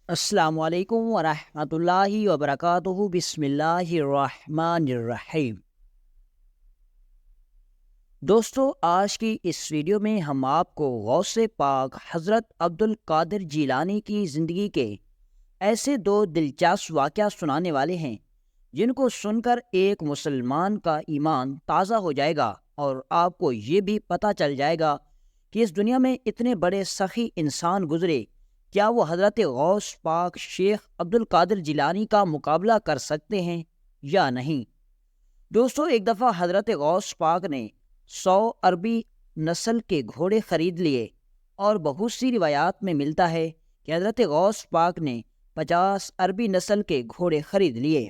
السلام علیکم ورحمۃ اللہ وبرکاتہ، بسم اللہ الرحمن الرحیم۔ دوستو، آج کی اس ویڈیو میں ہم آپ کو غوث پاک حضرت عبد القادر جیلانی کی زندگی کے ایسے دو دلچسپ واقعہ سنانے والے ہیں جن کو سن کر ایک مسلمان کا ایمان تازہ ہو جائے گا، اور آپ کو یہ بھی پتہ چل جائے گا کہ اس دنیا میں اتنے بڑے سخی انسان گزرے، کیا وہ حضرت غوث پاک شیخ عبد القادر جیلانی کا مقابلہ کر سکتے ہیں یا نہیں۔ دوستو، ایک دفعہ حضرت غوث پاک نے 100 عربی نسل کے گھوڑے خرید لیے، اور بہت سی روایات میں ملتا ہے کہ حضرت غوث پاک نے 50 عربی نسل کے گھوڑے خرید لیے۔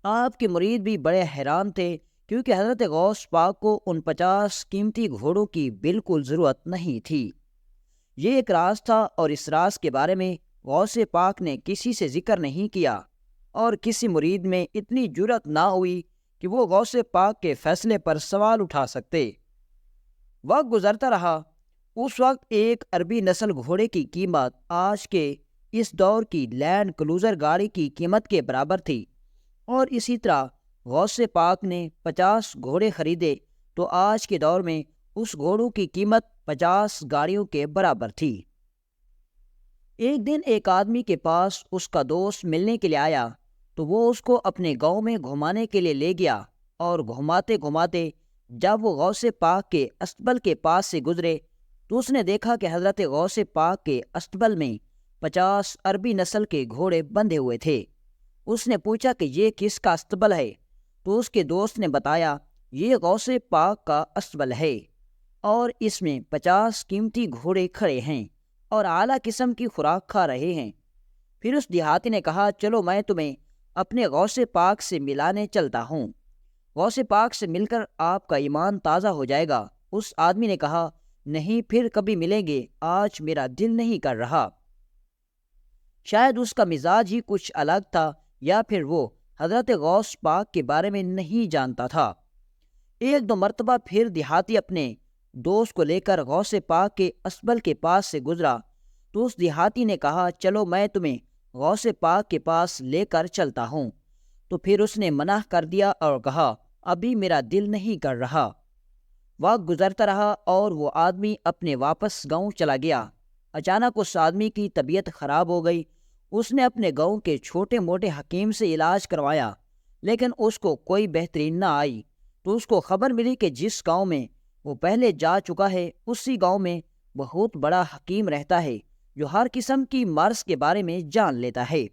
آپ کے مرید بھی بڑے حیران تھے، کیونکہ حضرت غوث پاک کو ان 50 قیمتی گھوڑوں کی بالکل ضرورت نہیں تھی۔ یہ ایک راز تھا، اور اس راز کے بارے میں غوث پاک نے کسی سے ذکر نہیں کیا، اور کسی مرید میں اتنی جرأت نہ ہوئی کہ وہ غوث پاک کے فیصلے پر سوال اٹھا سکتے۔ وقت گزرتا رہا۔ اس وقت ایک عربی نسل گھوڑے کی قیمت آج کے اس دور کی لینڈ کروزر گاڑی کی قیمت کے برابر تھی، اور اسی طرح غوث پاک نے 50 گھوڑے خریدے تو آج کے دور میں اس گھوڑوں کی قیمت 50 گاڑیوں کے برابر تھی۔ ایک دن ایک آدمی کے پاس اس کا دوست ملنے کے لیے آیا، تو وہ اس کو اپنے گاؤں میں گھمانے کے لیے لے گیا، اور گھماتے گھماتے جب وہ غوث پاک کے استبل کے پاس سے گزرے تو اس نے دیکھا کہ حضرت غوث پاک کے استبل میں 50 عربی نسل کے گھوڑے بندھے ہوئے تھے۔ اس نے پوچھا کہ یہ کس کا استبل ہے؟ تو اس کے دوست نے بتایا، یہ غوث پاک کا استبل ہے، اور اس میں 50 قیمتی گھوڑے کھڑے ہیں اور اعلیٰ قسم کی خوراک کھا رہے ہیں۔ پھر اس دیہاتی نے کہا، چلو میں تمہیں اپنے غوث پاک سے ملانے چلتا ہوں، غوث پاک سے مل کر آپ کا ایمان تازہ ہو جائے گا۔ اس آدمی نے کہا، نہیں، پھر کبھی ملیں گے، آج میرا دل نہیں کر رہا۔ شاید اس کا مزاج ہی کچھ الگ تھا، یا پھر وہ حضرت غوث پاک کے بارے میں نہیں جانتا تھا۔ ایک دو مرتبہ پھر دیہاتی اپنے دوست کو لے کر غوث پاک کے استبل کے پاس سے گزرا، تو اس دیہاتی نے کہا، چلو میں تمہیں غوث پاک کے پاس لے کر چلتا ہوں۔ تو پھر اس نے منع کر دیا اور کہا، ابھی میرا دل نہیں کر رہا۔ وقت گزرتا رہا، اور وہ آدمی اپنے واپس گاؤں چلا گیا۔ اچانک اس آدمی کی طبیعت خراب ہو گئی۔ اس نے اپنے گاؤں کے چھوٹے موٹے حکیم سے علاج کروایا، لیکن اس کو کوئی بہتری نہ آئی۔ تو اس کو خبر ملی کہ جس گاؤں میں وہ پہلے جا چکا ہے، اسی گاؤں میں بہت بڑا حکیم رہتا ہے جو ہر قسم کی مرض کے بارے میں جان لیتا ہے۔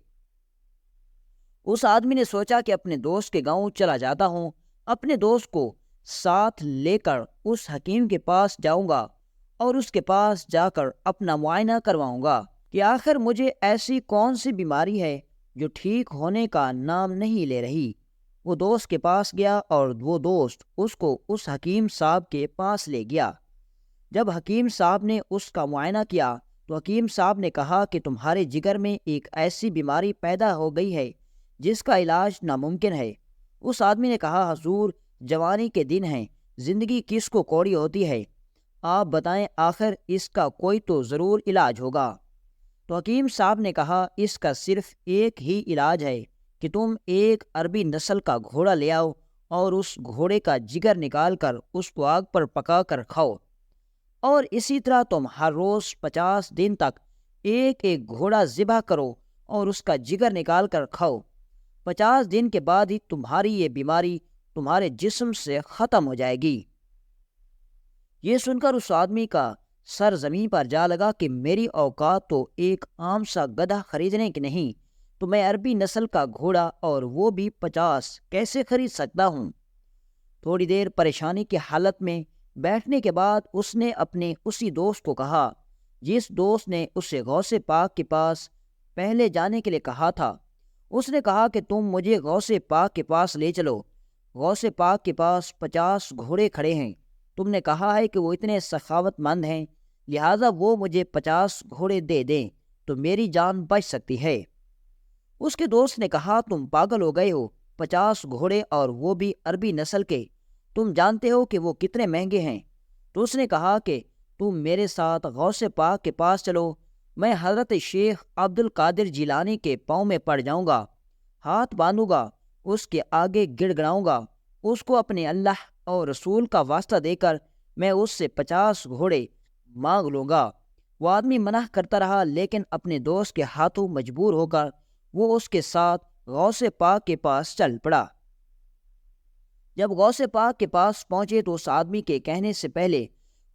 اس آدمی نے سوچا کہ اپنے دوست کے گاؤں چلا جاتا ہوں، اپنے دوست کو ساتھ لے کر اس حکیم کے پاس جاؤں گا، اور اس کے پاس جا کر اپنا معائنہ کرواؤں گا کہ آخر مجھے ایسی کون سی بیماری ہے جو ٹھیک ہونے کا نام نہیں لے رہی۔ وہ دوست کے پاس گیا، اور وہ دوست اس کو اس حکیم صاحب کے پاس لے گیا۔ جب حکیم صاحب نے اس کا معائنہ کیا تو حکیم صاحب نے کہا کہ تمہارے جگر میں ایک ایسی بیماری پیدا ہو گئی ہے جس کا علاج ناممکن ہے۔ اس آدمی نے کہا، حضور، جوانی کے دن ہیں، زندگی کس کو کوڑی ہوتی ہے، آپ بتائیں، آخر اس کا کوئی تو ضرور علاج ہوگا۔ تو حکیم صاحب نے کہا، اس کا صرف ایک ہی علاج ہے کہ تم ایک عربی نسل کا گھوڑا لے آؤ، اور اس گھوڑے کا جگر نکال کر اس کو آگ پر پکا کر کھاؤ، اور اسی طرح تم ہر روز 50 دن تک ایک ایک گھوڑا ذبح کرو اور اس کا جگر نکال کر کھاؤ۔ 50 دن کے بعد ہی تمہاری یہ بیماری تمہارے جسم سے ختم ہو جائے گی۔ یہ سن کر اس آدمی کا سر زمین پر جا لگا کہ میری اوقات تو ایک عام سا گدھا خریدنے کی نہیں، تو میں عربی نسل کا گھوڑا، اور وہ بھی 50، کیسے خرید سکتا ہوں؟ تھوڑی دیر پریشانی کی حالت میں بیٹھنے کے بعد اس نے اپنے اسی دوست کو کہا جس دوست نے اسے غوث پاک کے پاس پہلے جانے کے لیے کہا تھا۔ اس نے کہا کہ تم مجھے غوث پاک کے پاس لے چلو، غوث پاک کے پاس 50 گھوڑے کھڑے ہیں، تم نے کہا ہے کہ وہ اتنے سخاوت مند ہیں، لہٰذا وہ مجھے 50 گھوڑے دے دیں تو میری جان بچ سکتی ہے۔ اس کے دوست نے کہا، تم پاگل ہو گئے ہو، 50 گھوڑے اور وہ بھی عربی نسل کے، تم جانتے ہو کہ وہ کتنے مہنگے ہیں۔ تو اس نے کہا کہ تم میرے ساتھ غوث پاک کے پاس چلو، میں حضرت شیخ عبد القادر جیلانی کے پاؤں میں پڑ جاؤں گا، ہاتھ باندھوں گا، اس کے آگے گڑ گڑاؤں گا، اس کو اپنے اللہ اور رسول کا واسطہ دے کر میں اس سے 50 گھوڑے مانگ لوں گا۔ وہ آدمی منع کرتا رہا، لیکن اپنے دوست کے ہاتھوں مجبور ہو کر وہ اس کے ساتھ غوث پاک کے پاس چل پڑا۔ جب غوث پاک کے پاس پہنچے تو اس آدمی کے کہنے سے پہلے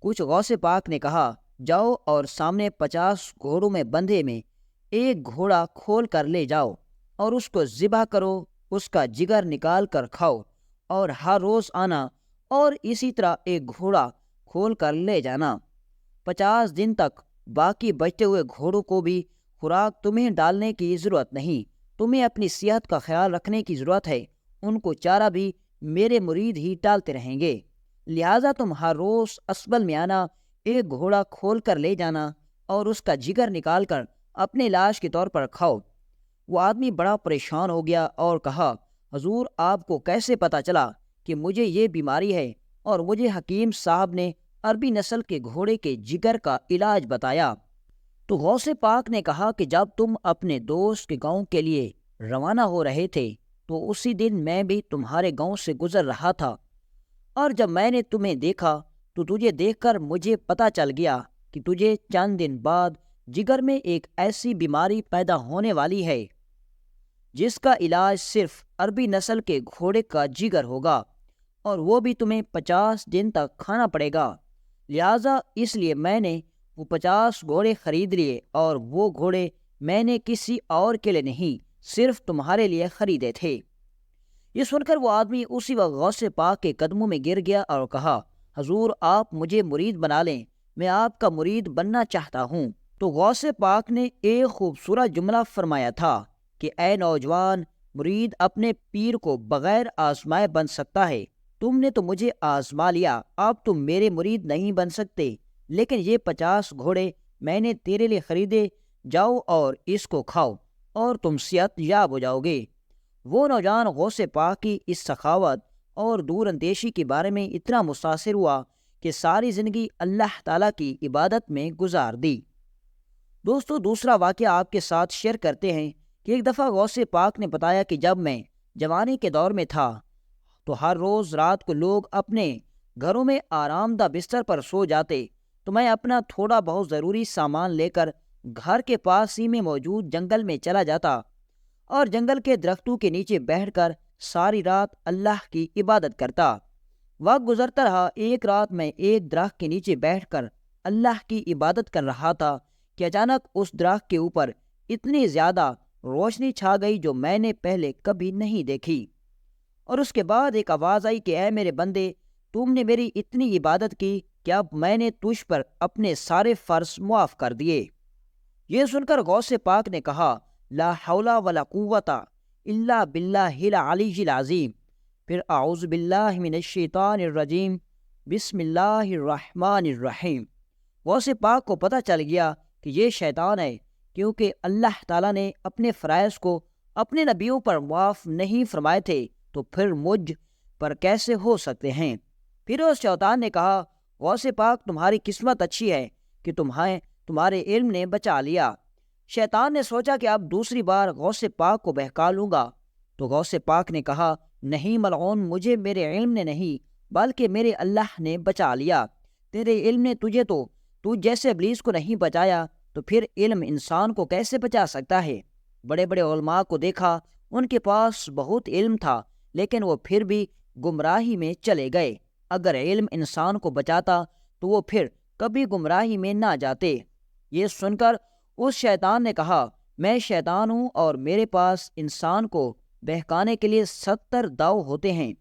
کچھ غوث پاک نے کہا، جاؤ اور سامنے 50 گھوڑوں میں بندھے میں ایک گھوڑا کھول کر لے جاؤ اور اس کو ذبح کرو، اس کا جگر نکال کر کھاؤ اور ہر روز آنا اور اسی طرح ایک گھوڑا کھول کر لے جانا۔ 50 دن تک باقی بچتے ہوئے گھوڑوں کو بھی خوراک تمہیں ڈالنے کی ضرورت نہیں، تمہیں اپنی صحت کا خیال رکھنے کی ضرورت ہے، ان کو چارہ بھی میرے مرید ہی ڈالتے رہیں گے، لہٰذا تم ہر روز اسبل میں آنا، ایک گھوڑا کھول کر لے جانا اور اس کا جگر نکال کر اپنے علاج کے طور پر کھاؤ۔ وہ آدمی بڑا پریشان ہو گیا اور کہا، حضور آپ کو کیسے پتہ چلا کہ مجھے یہ بیماری ہے؟ اور مجھے حکیم صاحب نے عربی نسل کے گھوڑے کے جگر کا علاج بتایا۔ تو غوث پاک نے کہا کہ جب تم اپنے دوست کے گاؤں کے لیے روانہ ہو رہے تھے تو اسی دن میں بھی تمہارے گاؤں سے گزر رہا تھا، اور جب میں نے تمہیں دیکھا تو تجھے دیکھ کر مجھے پتہ چل گیا کہ تجھے چند دن بعد جگر میں ایک ایسی بیماری پیدا ہونے والی ہے جس کا علاج صرف عربی نسل کے گھوڑے کا جگر ہوگا، اور وہ بھی تمہیں 50 دن تک کھانا پڑے گا۔ لہٰذا اس لیے میں نے وہ 50 گھوڑے خرید لیے، اور وہ گھوڑے میں نے کسی اور کے لیے نہیں، صرف تمہارے لیے خریدے تھے۔ یہ سن کر وہ آدمی اسی وقت غوث پاک کے قدموں میں گر گیا اور کہا، حضور آپ مجھے مرید بنا لیں، میں آپ کا مرید بننا چاہتا ہوں۔ تو غوث پاک نے ایک خوبصورت جملہ فرمایا تھا کہ اے نوجوان، مرید اپنے پیر کو بغیر آزمائے بن سکتا ہے، تم نے تو مجھے آزما لیا، اب تم میرے مرید نہیں بن سکتے، لیکن یہ 50 گھوڑے میں نے تیرے لیے خریدے، جاؤ اور اس کو کھاؤ اور تم صحت یاب ہو جاؤ گے۔ وہ نوجوان غوث پاک کی اس سخاوت اور دور اندیشی کے بارے میں اتنا متاثر ہوا کہ ساری زندگی اللہ تعالیٰ کی عبادت میں گزار دی۔ دوستو، دوسرا واقعہ آپ کے ساتھ شیئر کرتے ہیں کہ ایک دفعہ غوث پاک نے بتایا کہ جب میں جوانی کے دور میں تھا تو ہر روز رات کو لوگ اپنے گھروں میں آرام دہ بستر پر سو جاتے تو میں اپنا تھوڑا بہت ضروری سامان لے کر گھر کے پاس ہی میں موجود جنگل میں چلا جاتا اور جنگل کے درختوں کے نیچے بیٹھ کر ساری رات اللہ کی عبادت کرتا۔ وقت گزرتا رہا، ایک رات میں ایک درخت کے نیچے بیٹھ کر اللہ کی عبادت کر رہا تھا کہ اچانک اس درخت کے اوپر اتنی زیادہ روشنی چھا گئی جو میں نے پہلے کبھی نہیں دیکھی، اور اس کے بعد ایک آواز آئی کہ اے میرے بندے، تم نے میری اتنی عبادت کی کہ اب میں نے تجھ پر اپنے سارے فرض معاف کر دیے۔ یہ سن کر غوث پاک نے کہا، لا حول ولا قوت الا باللہ العلی العظیم، پھر اعوذ باللہ من الشیطان الرجیم، بسم اللہ الرحمن الرحیم۔ غوث پاک کو پتہ چل گیا کہ یہ شیطان ہے، کیونکہ اللہ تعالیٰ نے اپنے فرائض کو اپنے نبیوں پر معاف نہیں فرمائے تھے تو پھر مجھ پر کیسے ہو سکتے ہیں۔ پھر اس شیطان نے کہا، غوث پاک تمہاری قسمت اچھی ہے کہ تمہارے علم نے بچا لیا۔ شیطان نے سوچا کہ اب دوسری بار غوث پاک کو بہکا لوں گا، تو غوث پاک نے کہا، نہیں ملعون، مجھے میرے علم نے نہیں بلکہ میرے اللہ نے بچا لیا۔ تیرے علم نے تو جیسے ابلیس کو نہیں بچایا تو پھر علم انسان کو کیسے بچا سکتا ہے؟ بڑے بڑے علماء کو دیکھا، ان کے پاس بہت علم تھا لیکن وہ پھر بھی گمراہی میں چلے گئے۔ اگر علم انسان کو بچاتا تو وہ پھر کبھی گمراہی میں نہ جاتے۔ یہ سن کر اس شیطان نے کہا، میں شیطان ہوں اور میرے پاس انسان کو بہکانے کے لیے 70 داؤ ہوتے ہیں،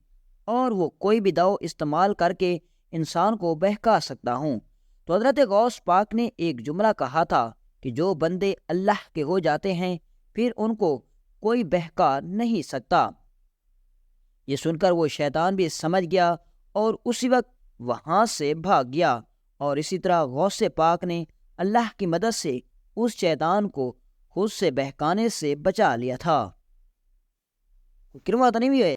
اور وہ کوئی بھی داؤ استعمال کر کے انسان کو بہکا سکتا ہوں۔ تو حضرت غوث پاک نے ایک جملہ کہا تھا کہ جو بندے اللہ کے ہو جاتے ہیں پھر ان کو کوئی بہکا نہیں سکتا۔ یہ سن کر وہ شیطان بھی سمجھ گیا اور اسی وقت وہاں سے بھاگ گیا، اور اسی طرح غوث پاک نے اللہ کی مدد سے اس شیطان کو خود سے بہکانے سے بچا لیا تھا۔ کروا تو نہیں بھی ہے۔